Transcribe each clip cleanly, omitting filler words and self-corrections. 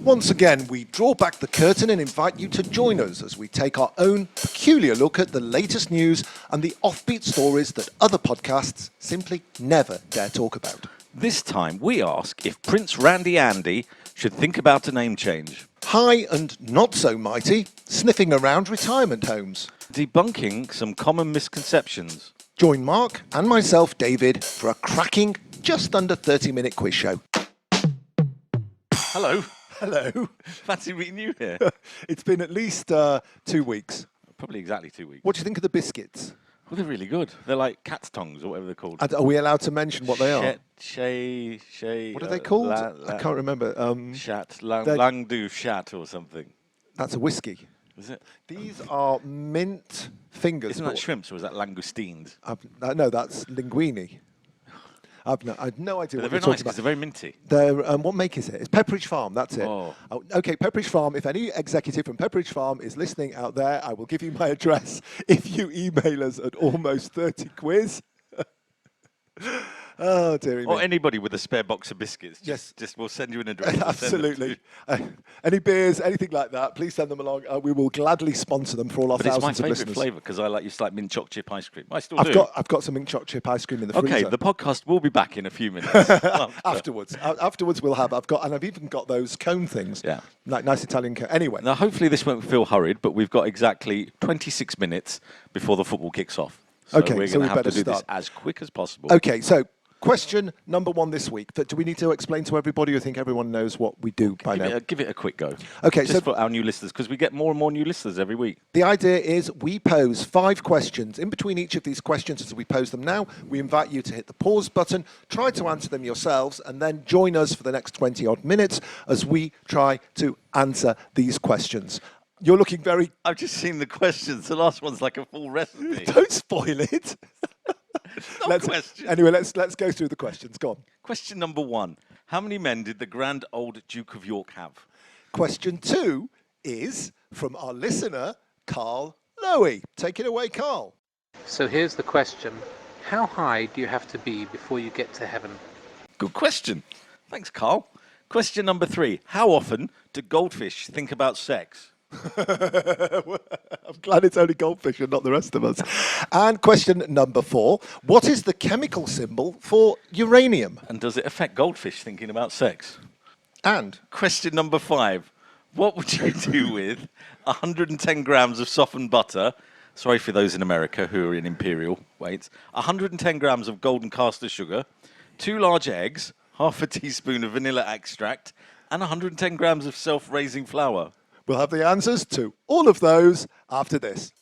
Once again, we draw back the curtain and invite you to join us as we take our own peculiar look at the latest news and the offbeat stories that other podcasts simply never dare talk about. This time, we ask if Prince Randy Andy should think about a name change. High and not so mighty, sniffing around retirement homes. Debunking some common misconceptions. Join Mark and myself, David, for a cracking, just under 30-minute quiz show. Hello. Hello. Fancy meeting you here. It's been at least 2 weeks. Probably exactly 2 weeks. What do you think of the biscuits? Well, they're really good. They're like cat's tongues or whatever they're called. And are we allowed to mention what they are? What are they called? I can't remember. Lang du chat or something. That's a whiskey. Is it? These are mint fingers. Isn't that shrimps or is that langoustines? No, that's linguine. I've no idea what They're you're very talking nice because about. they're very minty. They're, what make is it? It's Pepperidge Farm, that's it. Oh. Okay, Pepperidge Farm, if any executive from Pepperidge Farm is listening out there, I will give you my address if you email us at almost30quiz. Oh, dearie me. Or anybody with a spare box of biscuits. Yes. Just we'll send you an address. Absolutely. Any beers, anything like that, please send them along. We will gladly sponsor them for all our thousands of listeners. But it's my favourite flavour because I used to like mint chocolate chip ice cream. I still do. I've got some mint chocolate chip ice cream in the freezer. Okay, the podcast will be back in a few minutes. Afterwards we'll have. I've even got those cone things. Yeah. Like nice Italian cone. Anyway. Now, hopefully this won't feel hurried, but we've got exactly 26 minutes before the football kicks off. So okay, we're so going we to have to better do this start as quick as possible. Okay, so question number one this week. Do we need to explain to everybody, or I think everyone knows what we do by now? Give it a quick go. Okay, just for our new listeners, because we get more and more new listeners every week. The idea is we pose 5 questions. In between each of these questions, as we pose them now, we invite you to hit the pause button, try to answer them yourselves, and then join us for the next 20-odd minutes as we try to answer these questions. You're looking very... I've just seen the questions. The last one's like a full recipe. Don't spoil it. Anyway, let's go through the questions. Go on. Question number 1. How many men did the grand old Duke of York have? Question 2 is from our listener, Karl Lowy. Take it away, Karl. So here's the question. How high do you have to be before you get to heaven? Good question. Thanks, Karl. Question number 3. How often do goldfish think about sex? I'm glad it's only goldfish and not the rest of us. And question number 4. What is the chemical symbol for uranium? And does it affect goldfish thinking about sex? And question number 5. What would you do with 110 grams of softened butter? Sorry for those in America who are in imperial weights. 110 grams of golden caster sugar, 2 large eggs, half a teaspoon of vanilla extract, and 110 grams of self-raising flour. We'll have the answers to all of those after this.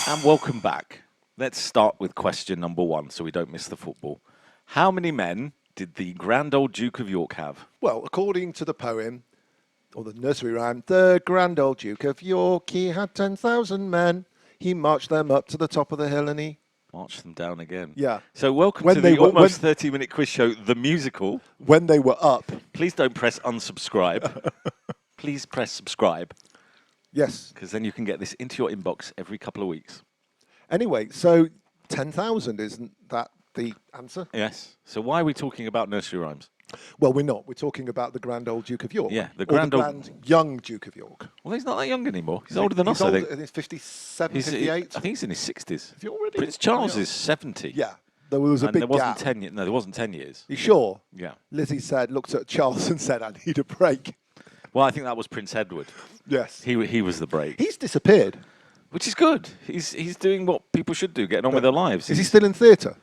And welcome back. Let's start with question number 1 so we don't miss the football. How many men did the grand old Duke of York have? Well, according to the poem, or the nursery rhyme, the grand old Duke of York, he had 10,000 men. He marched them up to the top of the hill and he... March them down again. Yeah. So welcome to the almost 30-minute quiz show, The Musical. When they were up. Please don't press unsubscribe. Please press subscribe. Yes. Because then you can get this into your inbox every couple of weeks. Anyway, so 10,000, isn't that the answer? Yes. So why are we talking about nursery rhymes? Well, we're not. We're talking about the grand old Duke of York. Yeah, the grand young Duke of York. Well, he's not that young anymore. He's older than us, I think. He's 57, 58. I think he's in his 60s. If you're already Prince Charles is 70. Yeah. There was a big gap. There wasn't 10 years. You sure? Yeah. Lizzie looked at Charles and said, I need a break. Well, I think that was Prince Edward. Yes. He was the break. He's disappeared. Which is good. He's doing what people should do, getting on with their lives. Is he still in theatre?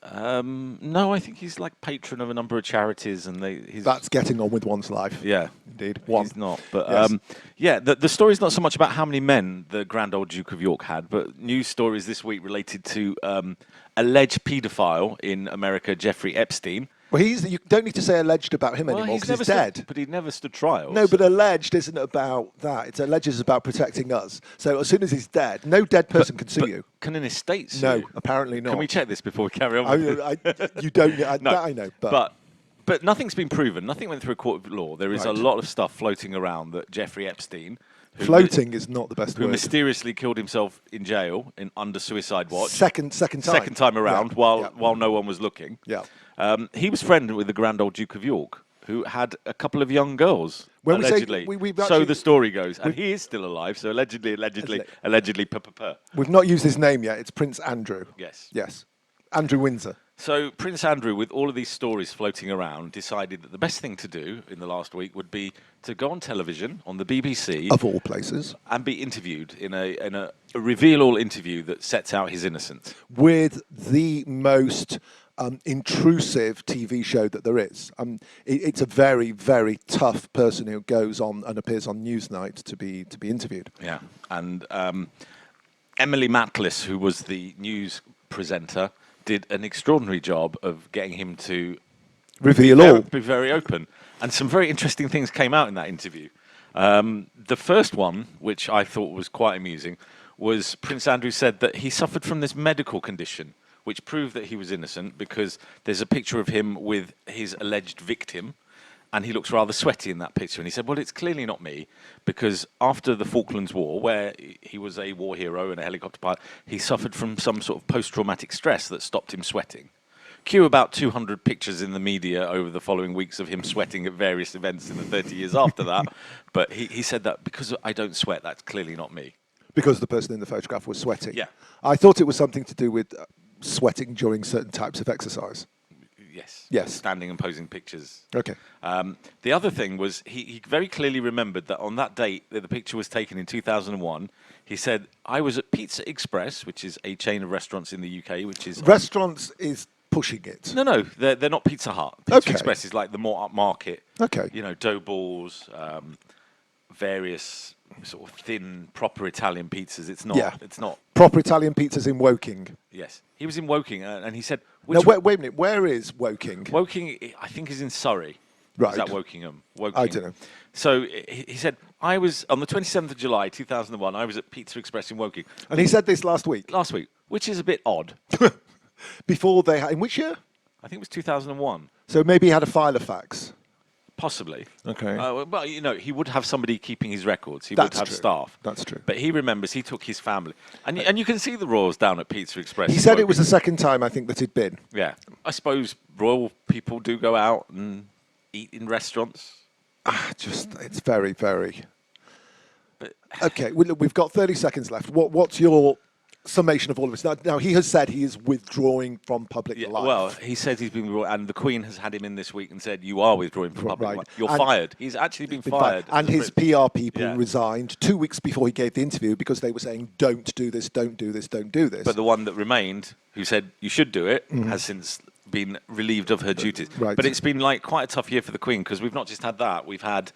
No, I think he's like patron of a number of charities, and that's getting on with one's life. Yeah, indeed. He's not, but yes. The story's not so much about how many men the grand old Duke of York had, but news stories this week related to alleged paedophile in America, Jeffrey Epstein. Well, you don't need to say alleged about him anymore because he's dead. But he never stood trial. No, but alleged isn't about that. It's alleged is about protecting us. So as soon as he's dead, no dead person can sue you. Can an estate sue you? No, apparently not. Can we check this before we carry on? You don't. No, that I know. But nothing's been proven. Nothing went through a court of law. There is a lot of stuff floating around that Jeffrey Epstein, Floating is not the best who word. mysteriously killed himself in jail under suicide watch. Second time. Second time around, Yeah. while no one was looking. Yeah. He was friend with the Grand Old Duke of York, who had a couple of young girls. When we say- allegedly. we've So actually- the story goes, and he is still alive. So allegedly. We've not used his name yet. It's Prince Andrew. Yes. Yes. Andrew Windsor. So Prince Andrew, with all of these stories floating around, decided that the best thing to do in the last week would be to go on television on the BBC Of all places. and be interviewed in a reveal-all interview that sets out his innocence. With the most intrusive TV show that there is. It's a very, very tough person who goes on and appears on Newsnight to be interviewed. Yeah, and Emily Matlis, who was the news presenter, did an extraordinary job of getting him to Reveal all. be very open. And some very interesting things came out in that interview. The first one, which I thought was quite amusing, was Prince Andrew said that he suffered from this medical condition, which proved that he was innocent because there's a picture of him with his alleged victim, and he looks rather sweaty in that picture. And he said, well, it's clearly not me, because after the Falklands War, where he was a war hero and a helicopter pilot, he suffered from some sort of post-traumatic stress that stopped him sweating. Cue about 200 pictures in the media over the following weeks of him sweating at various events in the 30 years after that. But he said that because I don't sweat, that's clearly not me. Because the person in the photograph was sweating. Yeah. I thought it was something to do with sweating during certain types of exercise. Yes. Yes. Standing and posing pictures. Okay. The other thing was he very clearly remembered that on that date that the picture was taken in 2001, he said, I was at Pizza Express, which is a chain of restaurants in the UK, which is... Restaurants is pushing it. No, they're not Pizza Hut. Pizza Okay. Express is like the more upmarket. Okay. You know, dough balls, various sort of thin, proper Italian pizzas. It's not. Yeah. It's not. Proper Italian pizzas in Woking. Yes. He was in Woking, and he said... Now, wait a minute. Where is Woking? Woking, I think, is in Surrey. Right. Is that Wokingham? Woking. I don't know. So he said, I was, on the 27th of July, 2001, I was at Pizza Express in Woking. And he said this last week. Last week, which is a bit odd. Before they had... In which year? I think it was 2001. So maybe he had a filofax. Possibly. Okay. Well, you know, he would have somebody keeping his records. He That's would have true. staff. That's true. But he remembers he took his family. And you can see the royals down at Pizza Express. He in said it was Woking. the second time, I think, that he'd been. Yeah. I suppose royal people do go out and eat in restaurants. It's very, very... But Okay, look, we've got 30 seconds left. What's your summation of all of this? Now, he has said he is withdrawing from public yeah, life. well, he says he's been withdrawn, and the Queen has had him in this week and said, you are withdrawing from public Right. life. You're And- fired. He's actually been fired. And as a his Brit- PR people Yeah. resigned 2 weeks before he gave the interview because they were saying, don't do this, don't do this, don't do this. But the one that remained, who said you should do it, has since been relieved of her duties. Right. But it's been like quite a tough year for the Queen because we've not just had that. We've had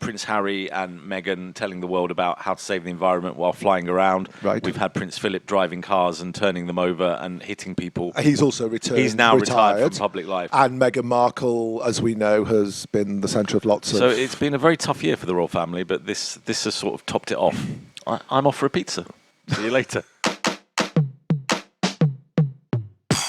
Prince Harry and Meghan telling the world about how to save the environment while flying around. Right. We've had Prince Philip driving cars and turning them over and hitting people. He's also returned. He's now retired from public life. And Meghan Markle, as we know, has been the centre of lots of... So it's been a very tough year for the royal family, but this has sort of topped it off. I'm off for a pizza. See you later.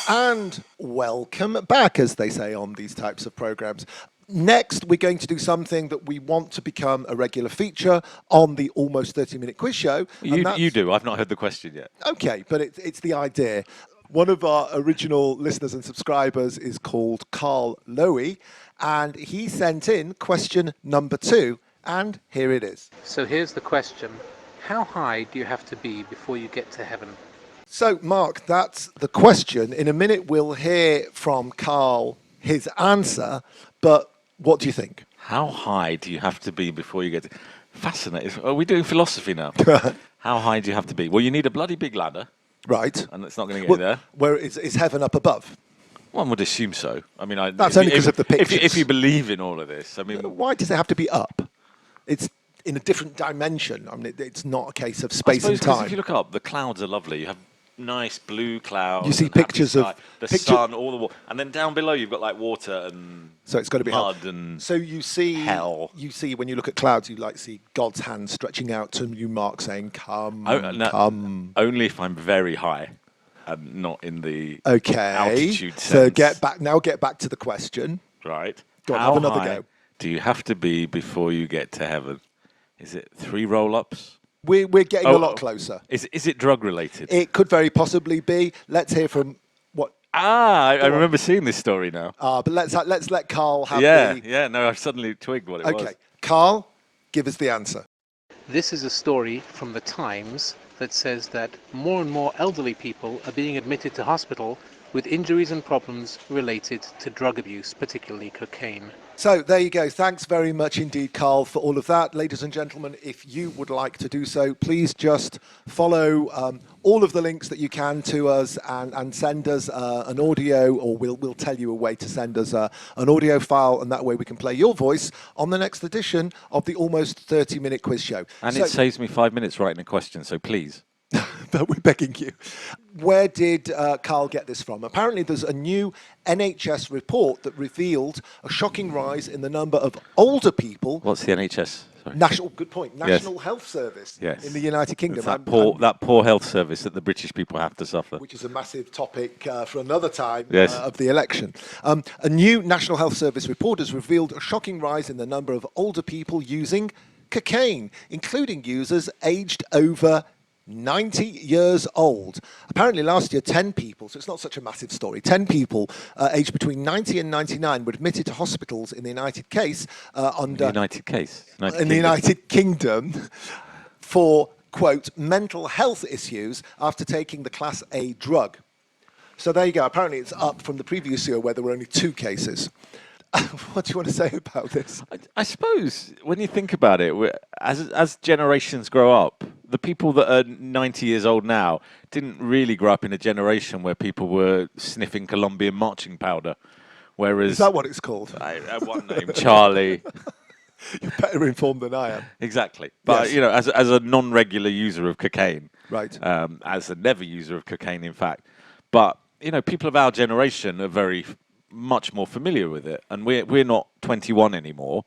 And welcome back, as they say on these types of programmes. Next, we're going to do something that we want to become a regular feature on the Almost 30-Minute Quiz Show. You do. I've not heard the question yet. Okay, but it's the idea. One of our original listeners and subscribers is called Karl Lowy, and he sent in question number 2, and here it is. So here's the question. How high do you have to be before you get to heaven? So, Mark, that's the question. In a minute, we'll hear from Karl his answer, but what do you think? How high do you have to be before you get... Fascinating. Are we doing philosophy now? How high do you have to be? Well, you need a bloody big ladder, Right. and it's not going to get you there. Where is heaven up above? One would assume so. I mean, That's only 'cause of the If pictures. you believe in all of this, I mean... Why does it have to be up? It's in a different dimension. I mean, it's not a case of I space suppose and 'cause time. if you look up, the clouds are lovely. You have nice blue clouds. You see and happy pictures of- sky, the picture- sun, all the water, and then down below you've got like water and So it's got to be hell. mud and So you see, hell. You see when you look at clouds, you like see God's hand stretching out to you, Mark, saying, "Come, no, come." only if I'm very high and not in the Okay. altitude So sense. get back to the question. Right. Go on, How have another high go. do you have to be before you get to heaven? Is it 3 roll-ups? We're getting a lot closer. Is it drug related? It could very possibly be. Let's hear from what. I remember seeing this story now. But let's let Karl have No, I've suddenly twigged what it was. Okay, Karl, give us the answer. This is a story from the Times that says that more and more elderly people are being admitted to hospital with injuries and problems related to drug abuse, particularly cocaine. So there you go. Thanks very much indeed, Karl, for all of that. Ladies and gentlemen, if you would like to do so, please just follow all of the links that you can to us and send us an audio, or we'll tell you a way to send us an audio file, and that way we can play your voice on the next edition of the almost 30-minute quiz show. And it saves me 5 minutes writing a question, so please. But we're begging you. Where did Karl get this from? Apparently there's a new NHS report that revealed a shocking rise in the number of older people. What's the NHS? Sorry. Good point. National Health Service in the United Kingdom. It's that poor health service that the British people have to suffer. Which is a massive topic for another time of the election. A new National Health Service report has revealed a shocking rise in the number of older people using cocaine, including users aged over 90 years old. Apparently last year 10 people, so it's not such a massive story, 10 people aged between 90 and 99 were admitted to hospitals in the United Kingdom for, quote, mental health issues after taking the Class A drug. So there you go. Apparently it's up from the previous year where there were only 2 cases. What do you want to say about this? I suppose when you think about it, as generations grow up, the people that are 90 years old now didn't really grow up in a generation where people were sniffing Colombian marching powder. Whereas, is that what it's called? I have one name, Charlie. You're better informed than I am. Exactly. But, yes. As a non-regular user of cocaine, right? As a never user of cocaine, in fact. But, people of our generation are very much more familiar with it, and we're not 21 anymore,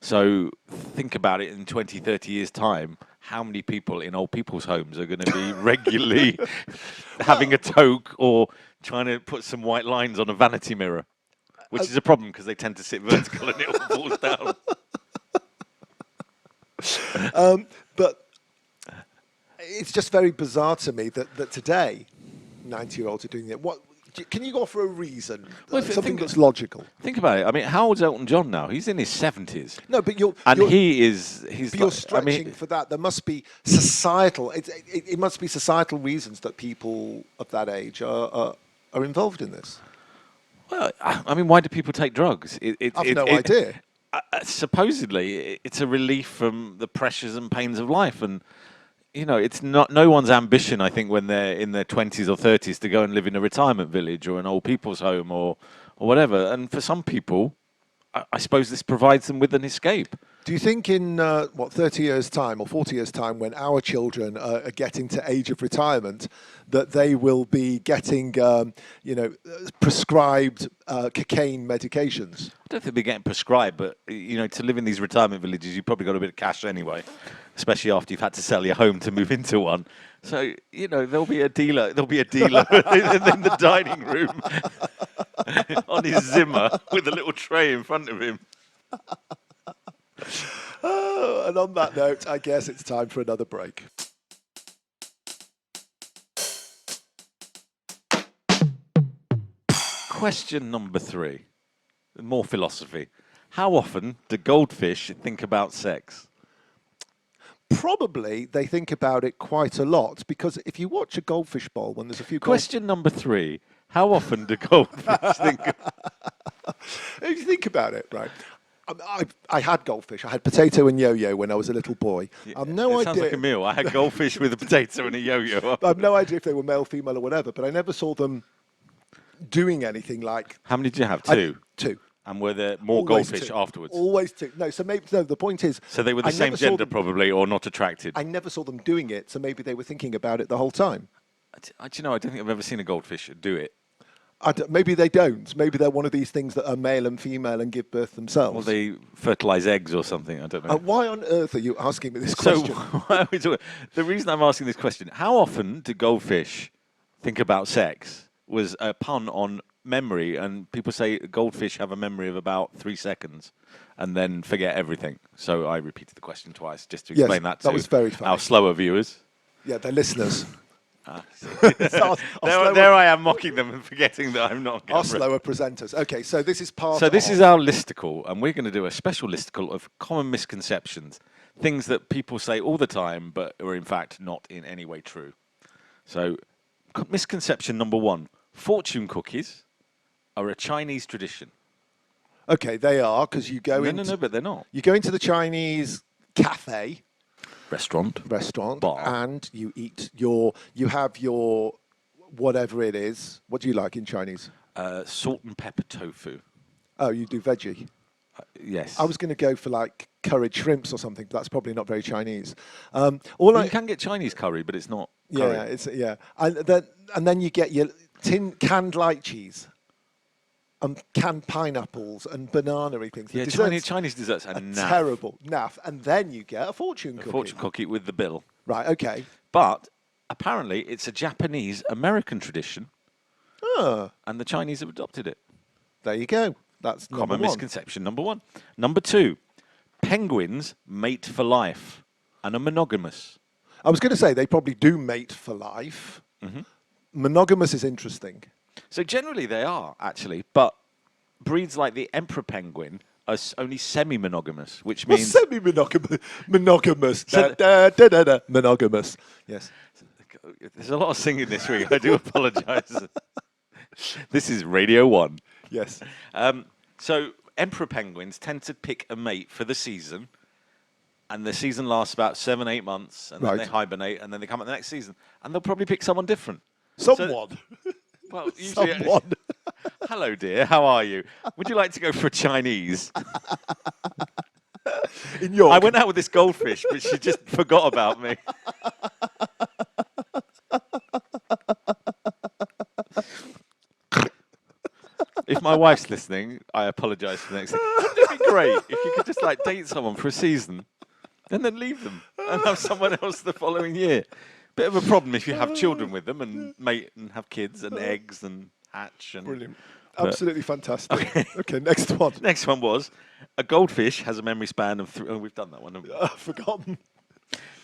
so think about it in 20, 30 years time, how many people in old people's homes are going to be regularly having a toke or trying to put some white lines on a vanity mirror, which is a problem because they tend to sit vertical and it all falls down. But it's just very bizarre to me that today 90-year-olds are doing it. Can you offer a reason? Something that's logical. Think about it. I mean, how old's Elton John now? He's in his 70s. No, but you're stretching for that. There must be societal. It must be societal reasons that people of that age are involved in this. Well, I mean, why do people take drugs? I've no idea. Supposedly, it's a relief from the pressures and pains of life, and it's not no one's ambition, I think, when they're in their 20s or 30s to go and live in a retirement village or an old people's home or whatever. And for some people, I suppose this provides them with an escape. Do you think in, 30 years' time or 40 years' time, when our children are getting to age of retirement, that they will be getting, prescribed cocaine medications? I don't think they're getting prescribed, but, to live in these retirement villages, you've probably got a bit of cash anyway, especially after you've had to sell your home to move into one. So, there'll be a dealer in the dining room on his Zimmer with a little tray in front of him. And on that note, I guess it's time for another break. Question number 3. More philosophy. How often do goldfish think about sex? Probably they think about it quite a lot, because if you watch a goldfish bowl when there's a few... Question number 3. How often do goldfish think... If you think about it, right... I had goldfish. I had potato and yo-yo when I was a little boy. I've no idea. Sounds like a meal. I had goldfish with a potato and a yo-yo. I have no idea if they were male, female, or whatever. But I never saw them doing anything like. How many did you have? 2. 2. And were there more Always goldfish 2. afterwards? Always 2. No. So maybe the point is. So they were the same gender probably, or not attracted. I never saw them doing it. So maybe they were thinking about it the whole time. I don't think I've ever seen a goldfish do it. Maybe they don't. Maybe they're one of these things that are male and female and give birth themselves. Well, they fertilize eggs or something. I don't know. Why on earth are you asking me this question? So, the reason I'm asking this question, how often do goldfish think about sex, was a pun on memory, and people say goldfish have a memory of about 3 seconds and then forget everything. So I repeated the question twice just to explain that to was very funny. our slower viewers. Yeah, they're listeners. There I am mocking them and forgetting that I'm not. Our slower presenters. Okay, so this is part. So this is our listicle, and we're going to do a special listicle of common misconceptions, things that people say all the time, but are in fact not in any way true. So, misconception number 1: fortune cookies are a Chinese tradition. Okay, they are, because you go No, but they're not. You go into the Chinese cafe. Restaurant, bar, and you eat you have your whatever it is. What do you like in Chinese? Salt and pepper tofu. Oh, you do veggie? Yes. I was going to go for like curried shrimps or something, but that's probably not very Chinese. You can get Chinese curry, but it's not curry. Yeah, and then you get your canned light cheese. Canned pineapples and banana-y things. Yeah, Chinese desserts are naff. Terrible, naff. And then you get a fortune cookie. A fortune cookie with the bill. Right, okay. But apparently it's a Japanese-American tradition. Oh. And the Chinese have adopted it. There you go. That's common misconception number 1. Number 2, penguins mate for life and are monogamous. I was going to say they probably do mate for life. Mm-hmm. Monogamous is interesting. So generally they are, actually, but breeds like the emperor penguin are only semi-monogamous, which means... Semi-monogamous. Monogamous. Monogamous. Yes. There's a lot of singing this week. I do apologise. This is Radio 1. Yes. So emperor penguins tend to pick a mate for the season, and the season lasts about 7-8 months, and then they hibernate, and then they come out the next season, and they'll probably pick someone different. Someone? Well, usually, someone. Hello, dear. How are you? Would you like to go for a Chinese? In York. I went out with this goldfish, but she just forgot about me. If my wife's listening, I apologise for the next thing. Wouldn't it be great if you could just like date someone for a season and then leave them and have someone else the following year? Bit of a problem if you have children with them and mate and have kids and eggs and hatch. And brilliant. Absolutely fantastic. Okay, next one. Next one was a goldfish has a memory span of 3. Oh, we've done that one. I've forgotten.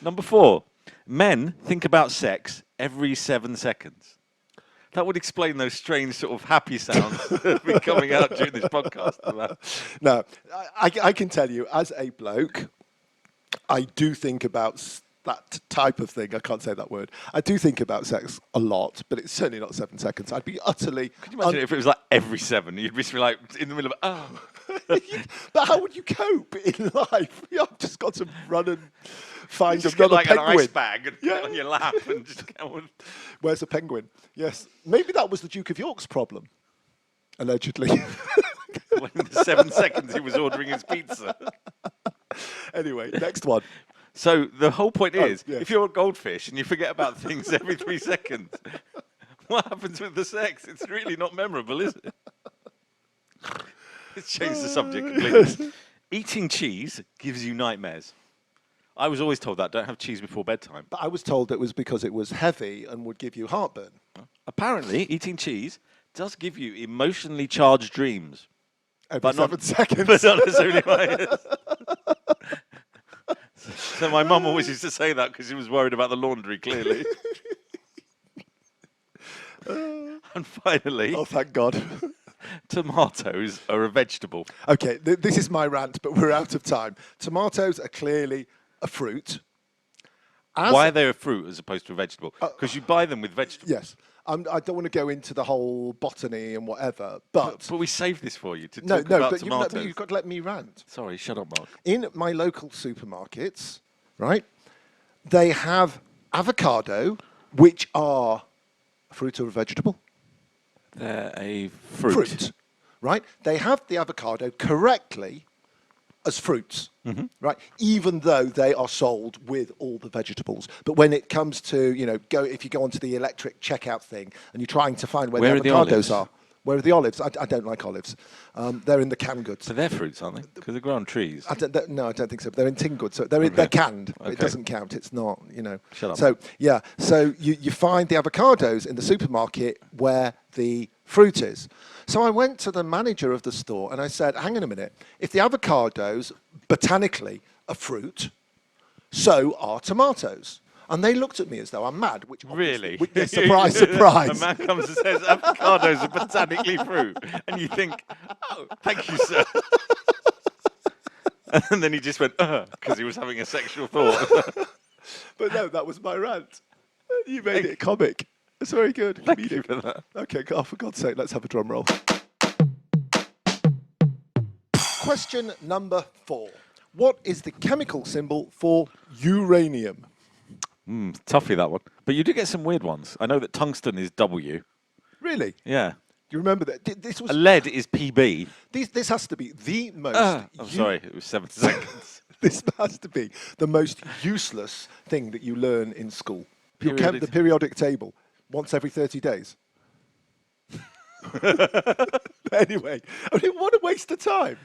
Number 4, men think about sex every 7 seconds. That would explain those strange sort of happy sounds that have been coming out during this podcast. No, I can tell you, as a bloke, I do think about that type of thing. I can't say that word. I do think about sex a lot, but it's certainly not 7 seconds. I'd be utterly... Could you imagine if it was like every 7? You'd be like in the middle of, But how would you cope in life? I've just got to run and find just another get like penguin. An ice bag and put it on your lap and just go on. Where's a penguin? Yes. Maybe that was the Duke of York's problem, allegedly. When in the 7 seconds he was ordering his pizza. Anyway, next one. So the whole point is, if you're a goldfish and you forget about things every 3 seconds, what happens with the sex? It's really not memorable, is it? Let's change the subject completely. Eating cheese gives you nightmares. I was always told that, don't have cheese before bedtime. But I was told it was because it was heavy and would give you heartburn. Apparently, eating cheese does give you emotionally charged dreams. Every 7 seconds. But not necessarily my So my mum always used to say that because she was worried about the laundry, clearly. And finally... Oh, thank God. Tomatoes are a vegetable. Okay, this is my rant, but we're out of time. Tomatoes are clearly a fruit. Why are they a fruit as opposed to a vegetable? Because you buy them with vegetables. Yes. I don't want to go into the whole botany and whatever, but we saved this for you to talk about tomatoes. But you've got to let me rant. Sorry, shut up, Mark. In my local supermarkets, right, they have avocado, which are a fruit or a vegetable? They're a fruit. Right? They have the avocado correctly as fruits, right? Even though they are sold with all the vegetables. But when it comes to, if you go onto the electric checkout thing and you're trying to find where the avocados are. Where are the olives? I don't like olives. They're in the canned goods. So they're fruits, aren't they? Because they grow on trees. No, I don't think so. They're in tin goods. So they're canned. Okay. It doesn't count. It's not, Shut up. So, yeah. So you find the avocados in the supermarket where the fruit is. So I went to the manager of the store and I said, hang on a minute, if the avocados botanically are fruit, so are tomatoes. And they looked at me as though I'm mad, which Really? yeah, surprise, surprise. A man comes and says avocados are botanically fruit, and you think, oh, thank you, sir. And then he just went, because he was having a sexual thought. But no, that was my rant. You made it comic. It's very good. Thank you for that. Okay, Karl, for God's sake, let's have a drum roll. Question number 4. What is the chemical symbol for uranium? Toughie, that one. But you do get some weird ones. I know that tungsten is W. Really? Yeah. You remember that? This was Lead is PB. This has to be the most... I'm sorry, it was 7 seconds. This has to be the most useless thing that you learn in school. The periodic table, once every 30 days. Anyway, I mean, what a waste of time.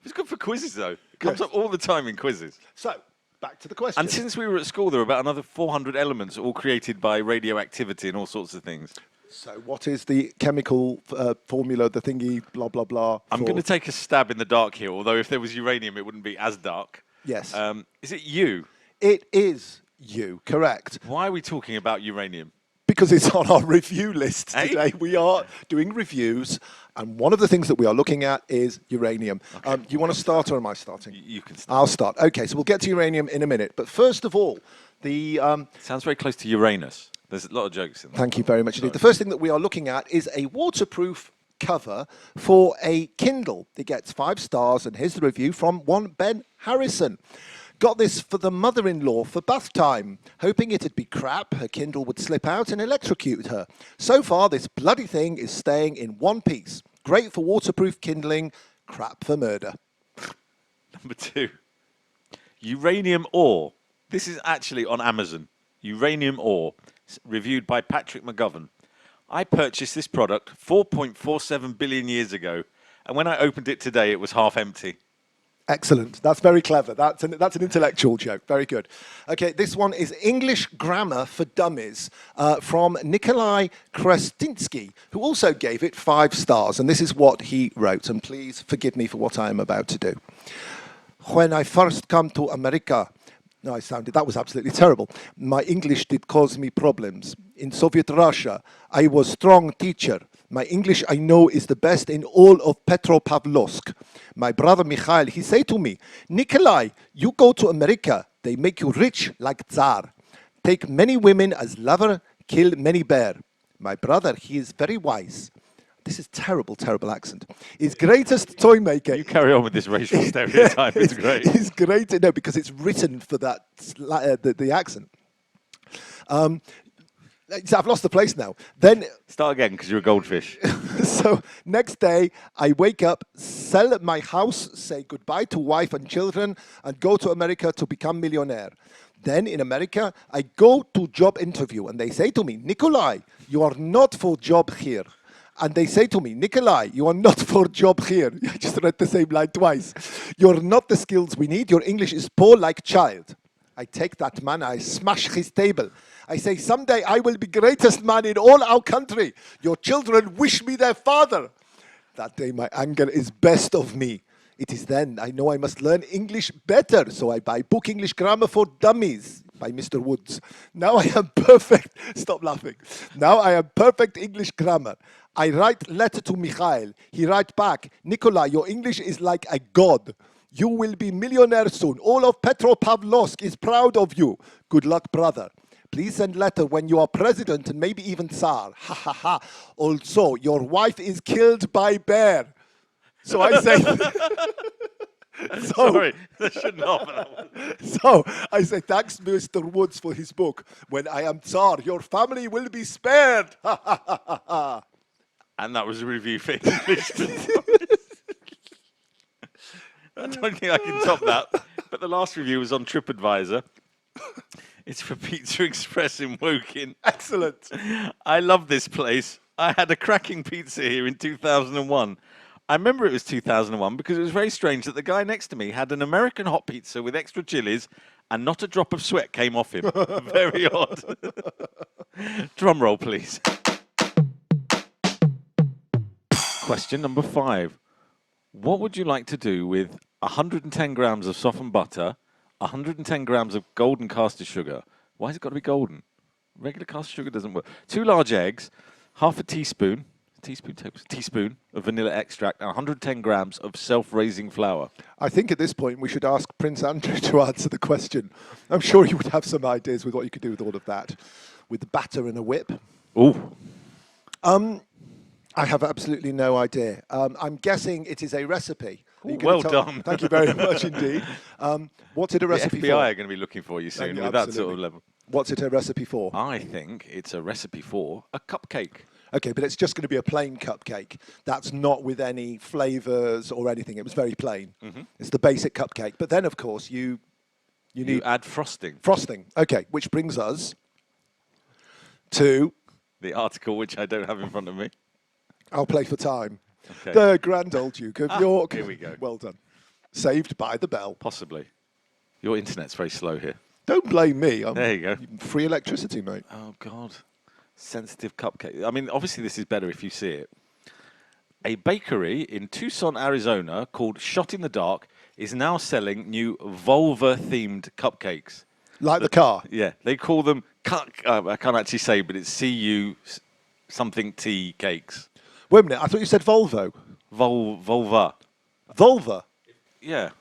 It's good for quizzes, though. It comes up all the time in quizzes. So, back to the question. And since we were at school, there were about another 400 elements, all created by radioactivity and all sorts of things. So, what is the chemical formula, the thingy, blah, blah, blah? I'm going to take a stab in the dark here, although if there was uranium, it wouldn't be as dark. Yes. Is it U? It is U, correct. Why are we talking about uranium? Because it's on our review list today. We are doing reviews, and one of the things that we are looking at is uranium. Okay. Do you want to start, or am I starting? You can start. I'll start. Okay, so we'll get to uranium in a minute. But first of all, the... Sounds very close to Uranus. There's a lot of jokes in there. Thank you very much indeed. The first thing that we are looking at is a waterproof cover for a Kindle. It gets 5 stars, and here's the review from one Ben Harrison. Got this for the mother-in-law for bath time. Hoping it'd be crap, her Kindle would slip out and electrocute her. So far, this bloody thing is staying in one piece. Great for waterproof kindling, crap for murder. Number 2, uranium ore. This is actually on Amazon. Uranium ore, reviewed by Patrick McGovern. I purchased this product 4.47 billion years ago, and when I opened it today, it was half empty. Excellent. That's very clever. That's an intellectual joke. Very good. Okay, this one is English Grammar for Dummies from Nikolai Krestinsky, who also gave it 5 stars. And this is what he wrote. And please forgive me for what I am about to do. When I first come to America, that was absolutely terrible. My English did cause me problems. In Soviet Russia, I was strong teacher. My English, I know, is the best in all of Petropavlovsk. My brother Mikhail, he say to me, Nikolai, you go to America, they make you rich like Tsar. Take many women as lover, kill many bear. My brother, he is very wise. This is terrible, terrible accent. His greatest toy maker. You carry on with this racial stereotype. It's great. His great, no, because it's written for that the accent. I've lost the place now. Then Start again, because you're a goldfish. so next day, I wake up, sell my house, say goodbye to wife and children, and go to America to become millionaire. Then in America, I go to job interview, and they say to me, Nikolai, you are not for job here. And they say to me, Nikolai, you are not for job here. I just read the same line twice. You're not the skills we need. Your English is poor like child. I take that man, I smash his table. I say, someday I will be greatest man in all our country. Your children wish me their father. That day my anger is best of me. It is then I know I must learn English better. So I buy book English Grammar for Dummies by Mr. Woods. Now I am perfect. Stop laughing. Now I am perfect English grammar. I write letter to Mikhail. He write back, Nikolai, your English is like a god. You will be millionaire soon. All of Petropavlovsk is proud of you. Good luck, brother. Please send letter when you are president and maybe even Tsar. Ha ha ha. Also, your wife is killed by bear. So I say... Sorry, that shouldn't happen. So I say, thanks, Mr. Woods, for his book. When I am Tsar, your family will be spared. Ha ha ha ha ha. And that was a review for English. I don't think I can top that. But the last review was on TripAdvisor. It's for Pizza Express in Woking. Excellent. I love this place. I had a cracking pizza here in 2001. I remember it was 2001 because it was very strange that the guy next to me had an American hot pizza with extra chilies and not a drop of sweat came off him. Very odd. Drum roll, please. Question number 5. What would you like to do with 110 grams of softened butter, 110 grams of golden caster sugar? Why has it got to be golden? Regular caster sugar doesn't work. 2 large eggs, half a teaspoon of vanilla extract, and 110 grams of self-raising flour. I think at this point we should ask Prince Andrew to answer the question. I'm sure he would have some ideas with what you could do with all of that. With the batter and a whip. Ooh. I have absolutely no idea. I'm guessing it is a recipe. Ooh, well done. Thank you very much indeed. What's it a recipe for? The FBI are going to be looking for you soon with that sort of level. What's it a recipe for? I think it's a recipe for a cupcake. Okay, but it's just going to be a plain cupcake. That's not with any flavours or anything. It was very plain. Mm-hmm. It's the basic cupcake. But then, of course, you need... add frosting. Frosting. Okay, which brings us to... the article, which I don't have in front of me. I'll play for time. Okay. The Grand Old Duke of York. Here we go. Well done. Saved by the bell. Possibly. Your internet's very slow here. Don't blame me. There you go. Free electricity, mate. Oh, God. Sensitive cupcake. I mean, obviously this is better if you see it. A bakery in Tucson, Arizona called Shot in the Dark is now selling new vulva-themed cupcakes. Like the car? Yeah. They call them, I can't actually say, but it's CU something T cakes. Wait a minute. I thought you said Volvo. Vulva. Vulva? Yeah.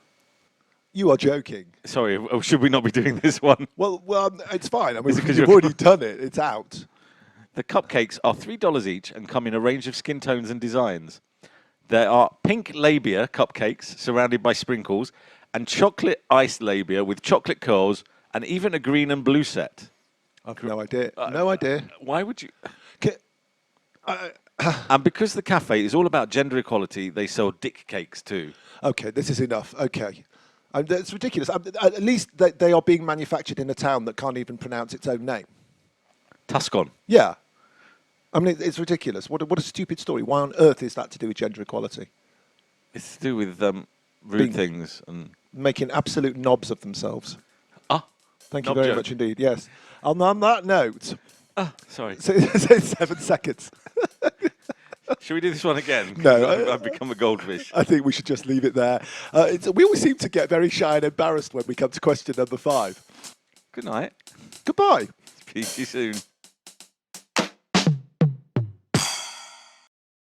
You are joking. Sorry, should we not be doing this one? Well, it's fine. I mean, Is it 'cause you've you're- already done it. It's out. The cupcakes are $3 each and come in a range of skin tones and designs. There are pink labia cupcakes surrounded by sprinkles and chocolate iced labia with chocolate curls and even a green and blue set. I've no idea. No idea. Why would you... And because the cafe is all about gender equality, they sell dick cakes too. Okay, this is enough. Okay. It's ridiculous. At least they are being manufactured in a town that can't even pronounce its own name. Tuscon. Yeah. I mean, it's ridiculous. What a stupid story. Why on earth is that to do with gender equality? It's to do with rude things and... making absolute knobs of themselves. Thank you knob very joke. much indeed. Yes. On that note... sorry. So 7 seconds. Should we do this one again? No. I've become a goldfish. I think we should just leave it there. We always seem to get very shy and embarrassed when we come to question number 5. Good night. Goodbye. Speak to you soon.